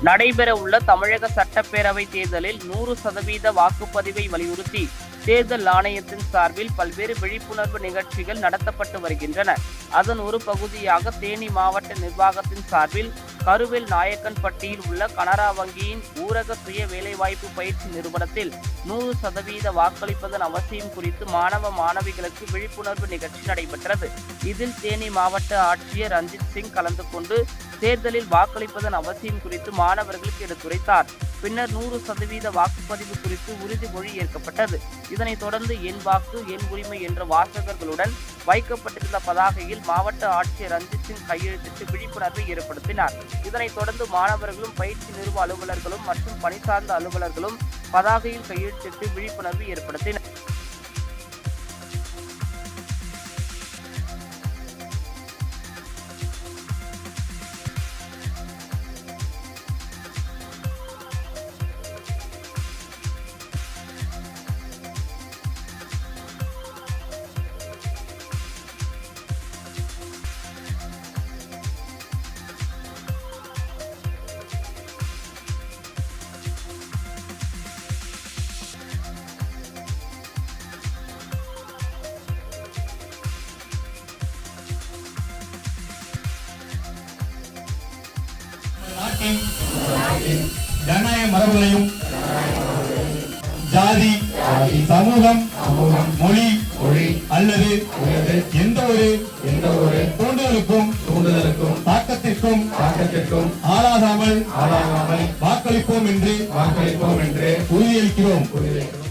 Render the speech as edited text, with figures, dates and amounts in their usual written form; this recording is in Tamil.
நடைபெறவுள்ள தமிழக சட்டப்பேரவை தேர்தலில் 100% வாக்குப்பதிவை வலியுறுத்தி தேர்தல் ஆணையத்தின் சார்பில் பல்வேறு விழிப்புணர்வு நிகழ்ச்சிகள் நடத்தப்பட்டு வருகின்றன. அதன் ஒரு பகுதியாக தேனி மாவட்ட நிர்வாகத்தின் சார்பில் கருவேல் நாயக்கன்பட்டியில் உள்ள கனரா வங்கியின் ஊரக சுய வேலைவாய்ப்பு பயிற்சி நிறுவனத்தில் 100% வாக்களிப்பதன் அவசியம் குறித்து மாணவ மாணவிகளுக்கு விழிப்புணர்வு நிகழ்ச்சி நடைபெற்றது. இதில் தேனி மாவட்ட ஆட்சியர் ரஞ்சித் சிங் கலந்து கொண்டு தேர்தலில் வாக்களிப்பதன் அவசியம் குறித்து மாணவர்களுக்கு எடுத்துரைத்தார். பின்னர் 100% வாக்குப்பதிவு குறித்து உறுதிமொழி ஏற்கப்பட்டது. இதனைத் தொடர்ந்து என் வாக்கு என் உரிமை என்ற வாசகர்களுடன் வைக்கப்பட்டிருந்த பதாகையில் மாவட்ட ஆட்சியர் ரஞ்சித் சிங் கையெழுத்திட்டு விழிப்புணர்வை ஏற்படுத்தினார். இதனைத் தொடர்ந்து மாணவர்களும் பயிற்சி நிறுவ அலுவலர்களும் மற்றும் பணி சார்ந்த அலுவலர்களும் பதாகையில் கையெழுத்திட்டு விழிப்புணர்வு ஏற்படுத்தினர். ஜனநாயக மரபுகளையும் ஜாதி, சமூகம், மொழி அல்லது எந்த ஒரு தூண்டுதலுக்கும் தாக்கத்திற்கும் ஆளாகாமல் வாக்களிப்போம் என்று உறுதியளிக்கிறோம்.